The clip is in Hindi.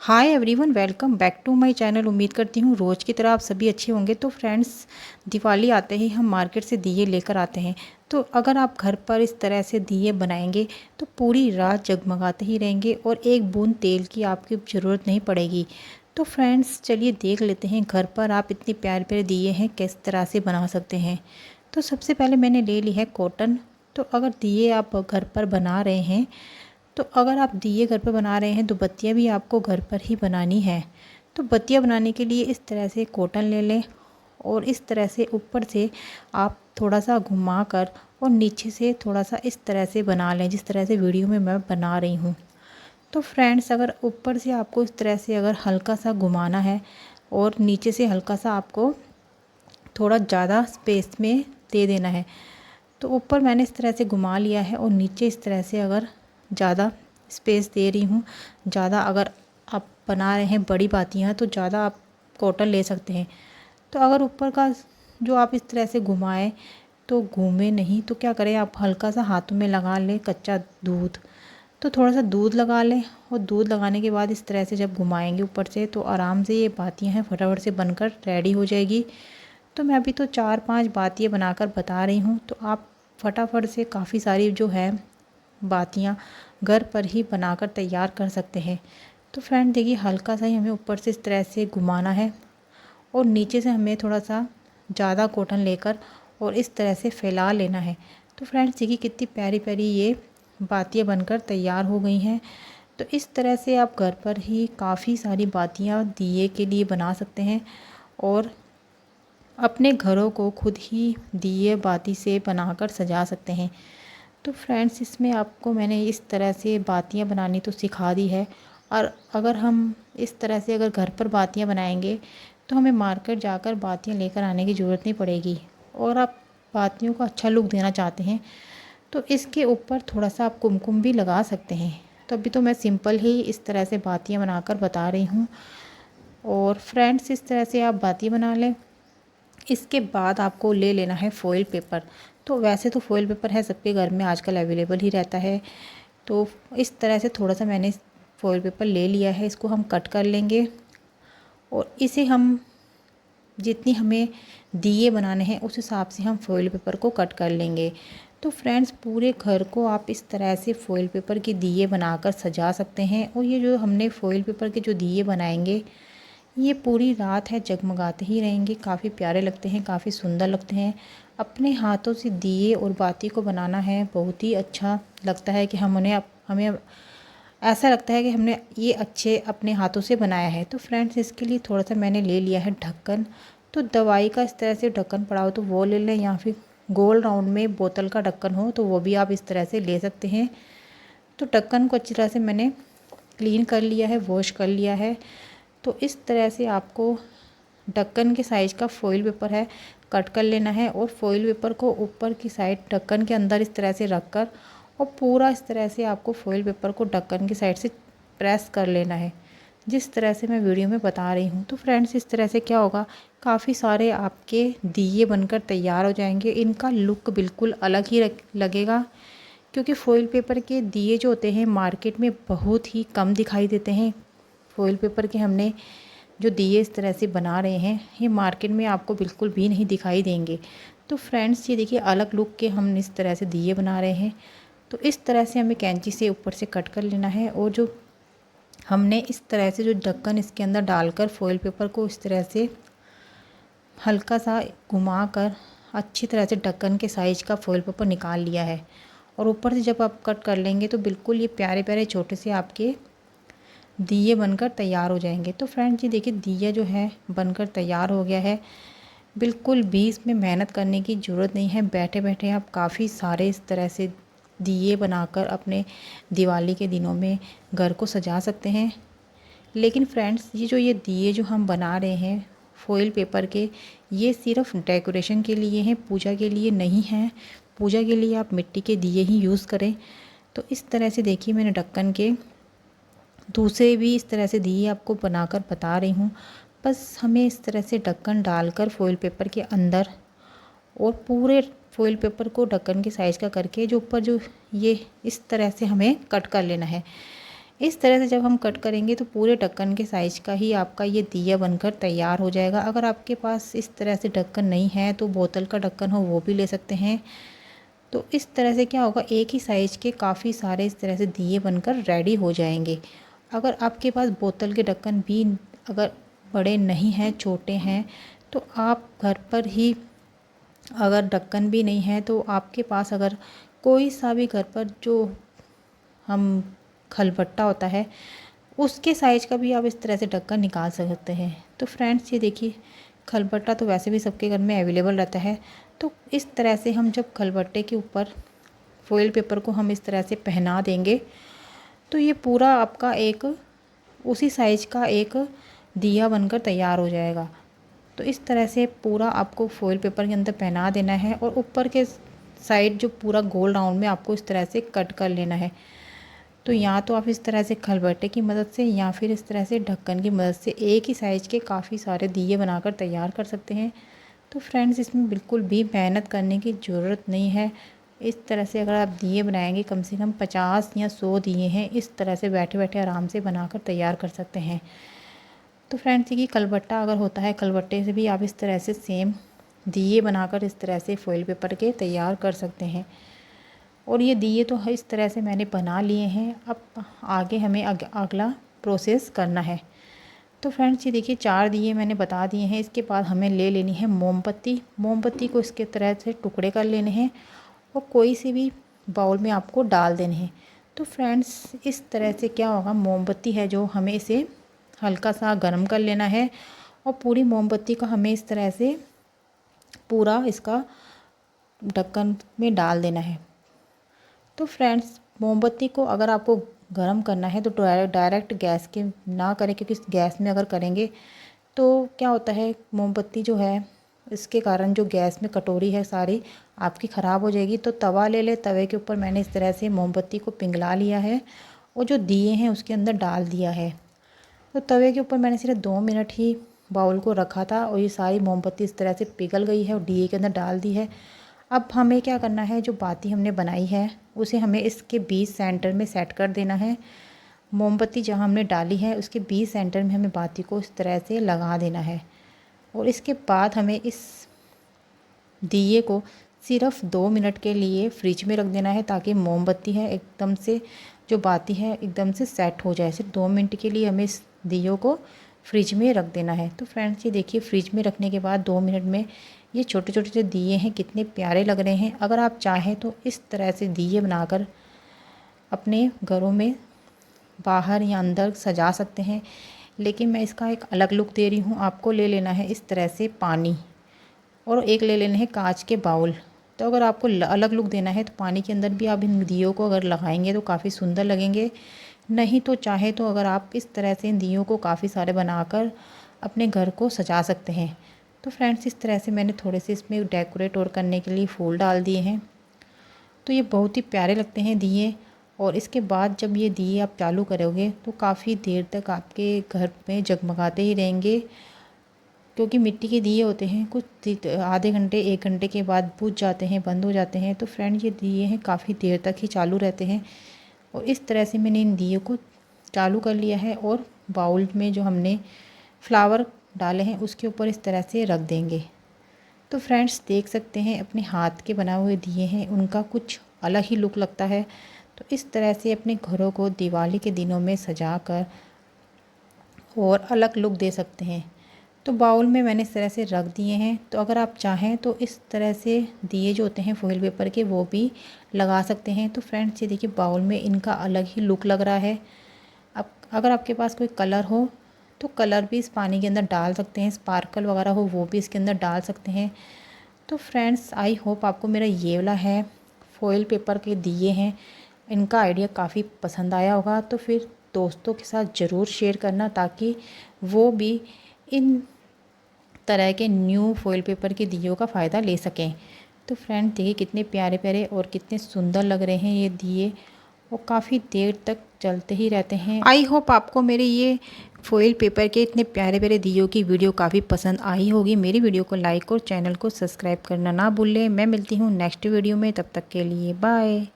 Hi everyone, welcome back to my channel. उम्मीद करती हूँ रोज़ की तरह आप सभी अच्छे होंगे। तो फ्रेंड्स, दिवाली आते ही हम मार्केट से दिए लेकर आते हैं। तो अगर आप घर पर इस तरह से दिए बनाएंगे तो पूरी रात जगमगाते ही रहेंगे और एक बूंद तेल की आपकी ज़रूरत नहीं पड़ेगी। तो फ्रेंड्स, चलिए देख लेते हैं घर पर आप इतने प्यारे प्यारे दिए हैं किस तरह से बना सकते हैं। तो सबसे पहले मैंने ले ली है कॉटन। तो अगर दिए आप घर पर बना रहे हैं, तो अगर आप दिए घर पर बना रहे हैं तो बत्तियाँ भी आपको घर पर ही बनानी है। तो बत्तियाँ बनाने के लिए इस तरह से कॉटन ले लें और इस तरह से ऊपर से आप थोड़ा सा घुमा कर और नीचे से थोड़ा सा इस तरह से बना लें, जिस तरह से वीडियो में मैं बना रही हूँ। तो फ्रेंड्स, अगर ऊपर से आपको इस तरह से अगर हल्का सा घुमाना है और नीचे से हल्का सा आपको थोड़ा ज़्यादा स्पेस में दे देना है। तो ऊपर मैंने इस तरह से घुमा लिया है और नीचे इस तरह से अगर ज़्यादा स्पेस दे रही हूँ। ज़्यादा अगर आप बना रहे हैं बड़ी बातियाँ तो ज़्यादा आप कॉटन ले सकते हैं। तो अगर ऊपर का जो आप इस तरह से घुमाएं तो घूमे नहीं, तो क्या करें, आप हल्का सा हाथों में लगा लें कच्चा दूध। तो थोड़ा सा दूध लगा लें और दूध लगाने के बाद इस तरह से जब घुमाएंगे ऊपर से तो आराम से ये बातियाँ हैं फटाफट से बनकर रेडी हो जाएगी। तो मैं अभी तो 4-5 बातियाँ बनाकर बता रही हूँ, तो आप फटाफट से काफ़ी सारी जो है बातियाँ घर पर ही बनाकर तैयार कर सकते हैं। तो फ्रेंड देखिए, हल्का सा ही हमें ऊपर से इस तरह से घुमाना है और नीचे से हमें थोड़ा सा ज़्यादा कॉटन लेकर और इस तरह से फैला लेना है। तो फ्रेंड्स देखिए, कितनी प्यारी प्यारी ये बातियाँ बनकर तैयार हो गई हैं। तो इस तरह से आप घर पर ही काफ़ी सारी बातियाँ दिए के लिए बना सकते हैं और अपने घरों को खुद ही दिए बाती से बनाकर सजा सकते हैं। तो फ्रेंड्स, इसमें आपको मैंने इस तरह से बातियाँ बनानी तो सिखा दी है। और अगर हम इस तरह से अगर घर पर बातियाँ बनाएंगे तो हमें मार्केट जाकर बातियाँ लेकर आने की ज़रूरत नहीं पड़ेगी। और आप बातियों को अच्छा लुक देना चाहते हैं तो इसके ऊपर थोड़ा सा आप कुमकुम भी लगा सकते हैं। तो अभी तो मैं सिंपल ही इस तरह से बातियाँ बनाकर बता रही हूँ। और फ्रेंड्स, इस तरह से आप बातियाँ बना लें। इसके बाद आपको ले लेना है फॉइल पेपर। तो वैसे तो फॉइल पेपर है सबके घर में आजकल अवेलेबल ही रहता है। तो इस तरह से थोड़ा सा मैंने फॉइल पेपर ले लिया है, इसको हम कट कर लेंगे और इसे हम जितनी हमें दिए बनाने हैं उस हिसाब से हम फॉइल पेपर को कट कर लेंगे। तो फ्रेंड्स, पूरे घर को आप इस तरह से फॉइल पेपर के दिए बनाकर सजा सकते हैं। और ये जो हमने फॉइल पेपर के जो दिए बनाएंगे ये पूरी रात है जगमगाते ही रहेंगे। काफ़ी प्यारे लगते हैं, काफ़ी सुंदर लगते हैं। अपने हाथों से दिए और बाती को बनाना है बहुत ही अच्छा लगता है कि हमें ऐसा लगता है कि हमने ये अच्छे अपने हाथों से बनाया है। तो फ्रेंड्स, इसके लिए थोड़ा सा मैंने ले लिया है ढक्कन। तो दवाई का इस तरह से ढक्कन पड़ा हो तो वो ले लें, या फिर गोल राउंड में बोतल का ढक्कन हो तो वो भी आप इस तरह से ले सकते हैं। तो ढक्कन को अच्छी तरह से मैंने क्लीन कर लिया है, वॉश कर लिया है। तो इस तरह से आपको ढक्कन के साइज़ का फॉइल पेपर है कट कर लेना है और फॉइल पेपर को ऊपर की साइड ढक्कन के अंदर इस तरह से रख कर और पूरा इस तरह से आपको फॉइल पेपर को ढक्कन की साइड से प्रेस कर लेना है, जिस तरह से मैं वीडियो में बता रही हूँ। तो फ्रेंड्स, इस तरह से क्या होगा, काफ़ी सारे आपके दिए बनकर तैयार हो जाएंगे। इनका लुक बिल्कुल अलग ही लगेगा, क्योंकि फॉइल पेपर के दिए जो होते हैं मार्केट में बहुत ही कम दिखाई देते हैं। फॉइल पेपर के हमने जो दिए इस तरह से बना रहे हैं ये मार्केट में आपको बिल्कुल भी नहीं दिखाई देंगे। तो फ्रेंड्स, ये देखिए अलग लुक के हम इस तरह से दिए बना रहे हैं। तो इस तरह से हमें कैंची से ऊपर से कट कर लेना है और जो हमने इस तरह से जो ढक्कन इसके अंदर डालकर फॉइल पेपर को इस तरह से हल्का सा घुमा कर अच्छी तरह से ढक्कन के साइज़ का फॉइल पेपर निकाल लिया है। और ऊपर से जब आप कट कर लेंगे तो बिल्कुल ये प्यारे प्यारे छोटे से आपके दिए बनकर तैयार हो जाएंगे। तो फ्रेंड्स, ये देखिए दिया जो है बनकर तैयार हो गया है। बिल्कुल भी इसमें मेहनत करने की ज़रूरत नहीं है, बैठे बैठे आप काफ़ी सारे इस तरह से दिए बनाकर अपने दिवाली के दिनों में घर को सजा सकते हैं। लेकिन फ्रेंड्स, ये दिए जो हम बना रहे हैं फॉइल पेपर के, ये सिर्फ डेकोरेशन के लिए हैं, पूजा के लिए नहीं हैं। पूजा के लिए आप मिट्टी के दिए ही यूज़ करें। तो इस तरह से देखिए, मैंने ढक्कन के दूसरे भी इस तरह से दिए आपको बनाकर बता रही हूँ। बस हमें इस तरह से ढक्कन डालकर फॉइल पेपर के अंदर और पूरे फॉइल पेपर को ढक्कन के साइज़ का करके जो ऊपर जो ये इस तरह से हमें कट कर लेना है। इस तरह से जब हम कट करेंगे तो पूरे ढक्कन के साइज़ का ही आपका ये दिया बनकर तैयार हो जाएगा। अगर आपके पास इस तरह से ढक्कन नहीं है तो बोतल का ढक्कन हो वो भी ले सकते हैं। तो इस तरह से क्या होगा, एक ही साइज़ के काफ़ी सारे इस तरह से दिए बनकर रेडी हो जाएंगे। अगर आपके पास बोतल के ढक्कन भी अगर बड़े नहीं हैं, छोटे हैं, तो आप घर पर ही, अगर ढक्कन भी नहीं है तो आपके पास अगर कोई सा भी घर पर जो हम खलबट्टा होता है उसके साइज़ का भी आप इस तरह से ढक्कन निकाल सकते हैं। तो फ्रेंड्स ये देखिए, खलबट्टा तो वैसे भी सबके घर में अवेलेबल रहता है। तो इस तरह से हम जब खलबट्टे के ऊपर फॉइल पेपर को हम इस तरह से पहना देंगे तो ये पूरा आपका एक उसी साइज़ का एक दिया बनकर तैयार हो जाएगा। तो इस तरह से पूरा आपको फॉइल पेपर के अंदर पहना देना है और ऊपर के साइड जो पूरा गोल राउंड में आपको इस तरह से कट कर लेना है। तो या तो आप इस तरह से खलबट्टे की मदद से या फिर इस तरह से ढक्कन की मदद से एक ही साइज़ के काफ़ी सारे दिए बनाकर तैयार कर सकते हैं। तो फ्रेंड्स इसमें बिल्कुल भी मेहनत करने की ज़रूरत नहीं है। इस तरह से अगर आप दिए बनाएंगे, कम से कम 50 या 100 दिए हैं इस तरह से बैठे बैठे आराम से बनाकर तैयार कर सकते हैं। तो फ्रेंड्स ये खलबट्टा अगर होता है, खलबट्टे से भी आप इस तरह से सेम दिए बनाकर इस तरह से फॉइल पेपर के तैयार कर सकते हैं। और ये दिए तो इस तरह से मैंने बना लिए हैं। अब आगे हमें अगला प्रोसेस करना है। तो फ्रेंड्स ये देखिए 4 दिए मैंने बता दिए हैं। इसके बाद हमें ले लेनी है मोमबत्ती। मोमबत्ती को इसके तरह से टुकड़े कर लेने हैं और कोई सी भी बाउल में आपको डाल देने हैं। तो फ्रेंड्स इस तरह से क्या होगा, मोमबत्ती है जो हमें इसे हल्का सा गर्म कर लेना है और पूरी मोमबत्ती को हमें इस तरह से पूरा इसका ढक्कन में डाल देना है। तो फ्रेंड्स मोमबत्ती को अगर आपको गर्म करना है तो डायरेक्ट गैस के ना करें, क्योंकि गैस में अगर करेंगे तो क्या होता है, मोमबत्ती जो है इसके कारण जो गैस में कटोरी है सारी आपकी ख़राब हो जाएगी। तो तवा ले ले, तवे के ऊपर मैंने इस तरह से मोमबत्ती को पिघला लिया है और जो दिए हैं उसके अंदर डाल दिया है। तो तवे के ऊपर मैंने सिर्फ 2 मिनट ही बाउल को रखा था और ये सारी मोमबत्ती इस तरह से पिघल गई है और दिए के अंदर डाल दी है। अब हमें क्या करना है, जो बाती हमने बनाई है उसे हमें इसके बीच सेंटर में सेट कर देना है। मोमबत्ती जहाँ हमने डाली है उसके बीच सेंटर में हमें बाती को इस तरह से लगा देना है और इसके बाद हमें इस दिए को सिर्फ 2 मिनट के लिए फ्रिज में रख देना है, ताकि मोमबत्ती है एकदम से, जो बाती है एकदम से सेट हो जाए। सिर्फ 2 मिनट के लिए हमें इस दियों को फ्रिज में रख देना है। तो फ्रेंड्स ये देखिए, फ्रिज में रखने के बाद 2 मिनट में ये छोटे छोटे जो दिए हैं कितने प्यारे लग रहे हैं। अगर आप चाहें तो इस तरह से दिए बनाकर अपने घरों में बाहर या अंदर सजा सकते हैं, लेकिन मैं इसका एक अलग लुक दे रही हूँ। आपको ले लेना है इस तरह से पानी और एक ले लेने हैं कांच के बाउल। तो अगर आपको अलग लुक देना है तो पानी के अंदर भी आप इन दियों को अगर लगाएंगे तो काफ़ी सुंदर लगेंगे। नहीं तो चाहे तो अगर आप इस तरह से इन दियों को काफ़ी सारे बनाकर अपने घर को सजा सकते हैं। तो फ्रेंड्स इस तरह से मैंने थोड़े से इसमें डेकोरेट और करने के लिए फूल डाल दिए हैं। तो ये बहुत ही प्यारे लगते हैं दिए। और इसके बाद जब ये दिए आप चालू करोगे तो काफ़ी देर तक आपके घर में जगमगाते ही रहेंगे, क्योंकि मिट्टी के दिए होते हैं, कुछ आधे घंटे 1 घंटे के बाद बुझ जाते हैं, बंद हो जाते हैं। तो फ्रेंड ये दिए हैं काफ़ी देर तक ही चालू रहते हैं। और इस तरह से मैंने इन दियों को चालू कर लिया है और बाउल में जो हमने फ्लावर डाले हैं उसके ऊपर इस तरह से रख देंगे। तो फ्रेंड्स देख सकते हैं अपने हाथ के बनाए हुए दिए हैं, उनका कुछ अलग ही लुक लगता है। तो इस तरह से अपने घरों को दिवाली के दिनों में सजा कर और अलग लुक दे सकते हैं। तो बाउल में मैंने इस तरह से रख दिए हैं। तो अगर आप चाहें तो इस तरह से दिए जो होते हैं फॉइल पेपर के वो भी लगा सकते हैं। तो फ्रेंड्स ये देखिए, बाउल में इनका अलग ही लुक लग रहा है। अब अगर आपके पास कोई कलर हो तो कलर भी इस पानी के अंदर डाल सकते हैं, स्पार्कल वगैरह हो वो भी इसके अंदर डाल सकते हैं। तो फ्रेंड्स आई होप आपको मेरा ये वाला है फॉइल पेपर के दिए हैं, इनका आइडिया काफ़ी पसंद आया होगा। तो फिर दोस्तों के साथ ज़रूर शेयर करना, ताकि वो भी इन तरह के न्यू फॉइल पेपर के दियों का फ़ायदा ले सकें। तो फ्रेंड देखिए कितने प्यारे प्यारे और कितने सुंदर लग रहे हैं ये दिए, और काफ़ी देर तक चलते ही रहते हैं। आई होप आपको मेरे ये फॉइल पेपर के इतने प्यारे प्यारे दियों की वीडियो काफ़ी पसंद आई होगी। मेरी वीडियो को लाइक और चैनल को सब्सक्राइब करना ना भूलें। मैं मिलती हूँ नेक्स्ट वीडियो में, तब तक के लिए बाय।